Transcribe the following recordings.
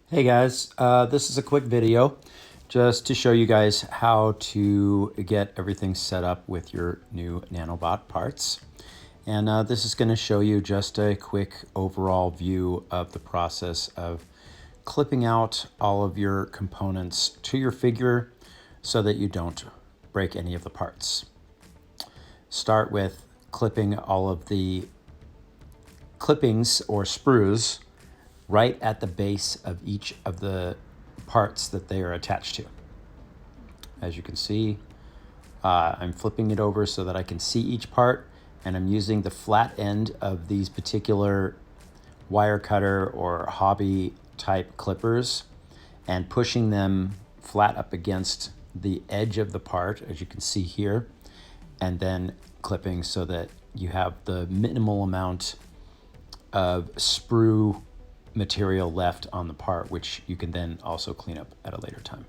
Hey guys, this is a quick video just to show you guys how to get everything set up with your new NanoBot parts. And this is going to show you just a quick overall view of the process of clipping out all of your components to your figure so that you don't break any of the parts. Start with clipping all of the clippings or sprues right at the base of each of the parts that they are attached to. As you can see, I'm flipping it over so that I can see each part, and I'm using the flat end of these particular wire cutter or hobby type clippers and pushing them flat up against the edge of the part, as you can see here, and then clipping so that you have the minimal amount of sprue material left on the part, which you can then also clean up at a later time.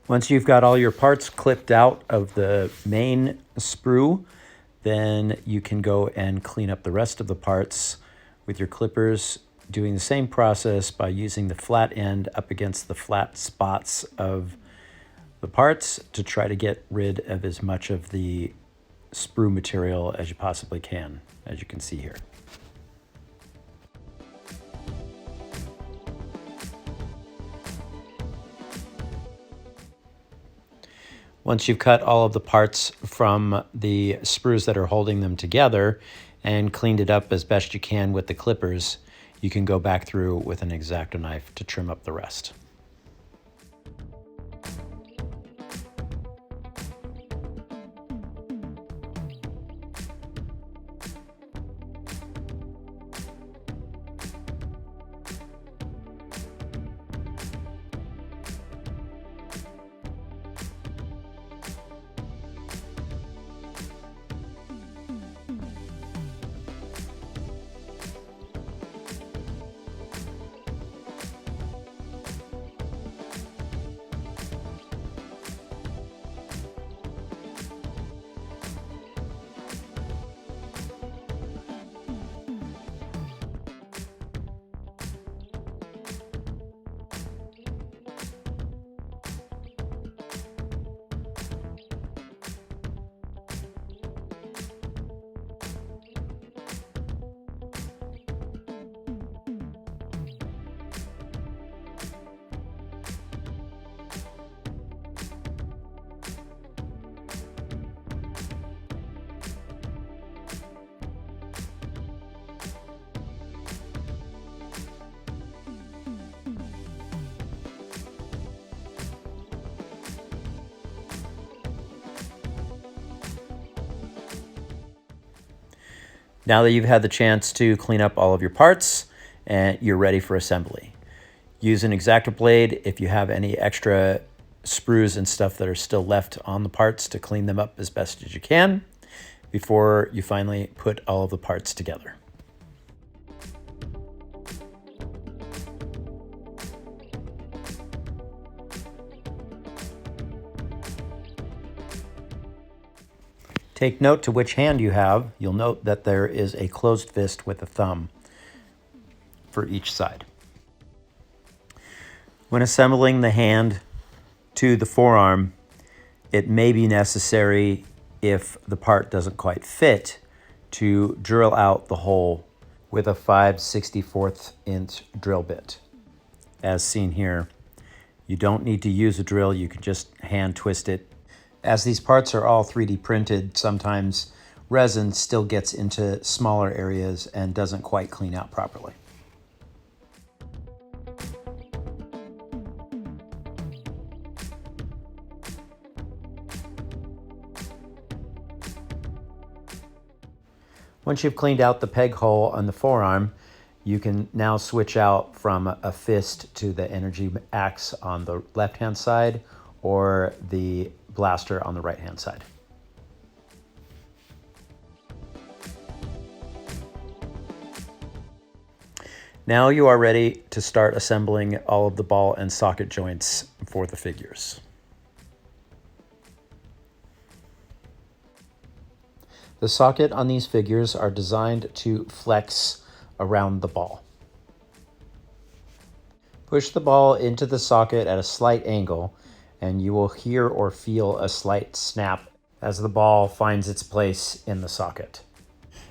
Once you've got all your parts clipped out of the main sprue, then you can go and clean up the rest of the parts with your clippers, doing the same process by using the flat end up against the flat spots of the parts to try to get rid of as much of the sprue material as you possibly can, as you can see here. Once you've cut all of the parts from the sprues that are holding them together and cleaned it up as best you can with the clippers, you can go back through with an X-Acto knife to trim up the rest. Now that you've had the chance to clean up all of your parts and you're ready for assembly, use an X-Acto blade if you have any extra sprues and stuff that are still left on the parts to clean them up as best as you can before you finally put all of the parts together. Take note to which hand you have. You'll note that there is a closed fist with a thumb for each side. When assembling the hand to the forearm, it may be necessary, if the part doesn't quite fit, to drill out the hole with a 5/64 inch drill bit. As seen here, you don't need to use a drill, you can just hand twist it. As these parts are all 3D printed, sometimes resin still gets into smaller areas and doesn't quite clean out properly. Once you've cleaned out the peg hole on the forearm, you can now switch out from a fist to the energy axe on the left-hand side or the blaster on the right-hand side. Now you are ready to start assembling all of the ball and socket joints for the figures. The socket on these figures are designed to flex around the ball. Push the ball into the socket at a slight angle, and you will hear or feel a slight snap as the ball finds its place in the socket.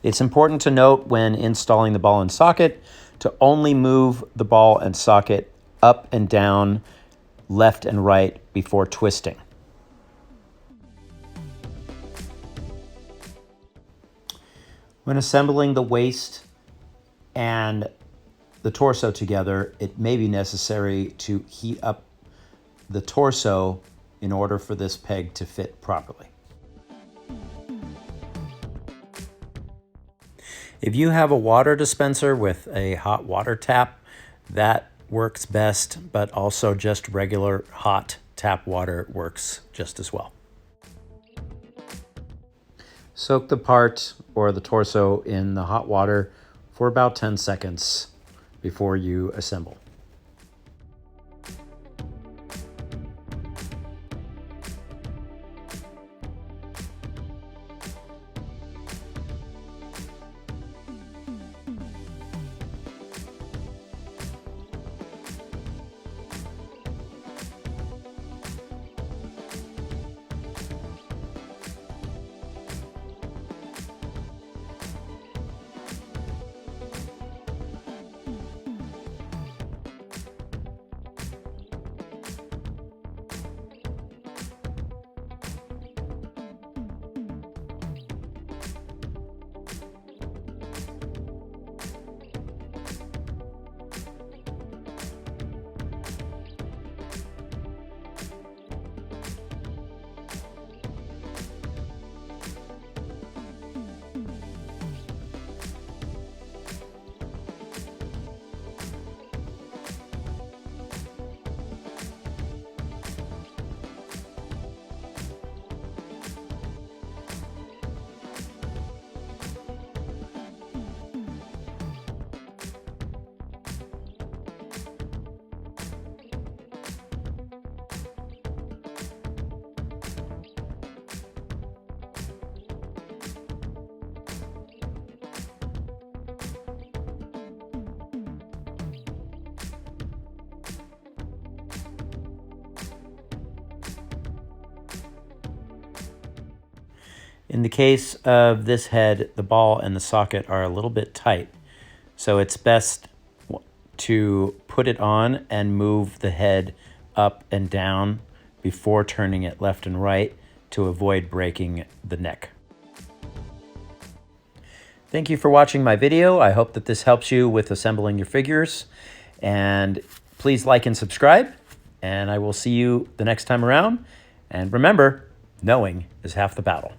It's important to note when installing the ball and socket to only move the ball and socket up and down, left and right before twisting. When assembling the waist and the torso together, it may be necessary to heat up the torso in order for this peg to fit properly. If you have a water dispenser with a hot water tap, that works best, but also just regular hot tap water works just as well. Soak the part or the torso in the hot water for about 10 seconds before you assemble. In the case of this head, the ball and the socket are a little bit tight, so it's best to put it on and move the head up and down before turning it left and right to avoid breaking the neck. Thank you for watching my video. I hope that this helps you with assembling your figures, and please like and subscribe, and I will see you the next time around. And remember, knowing is half the battle.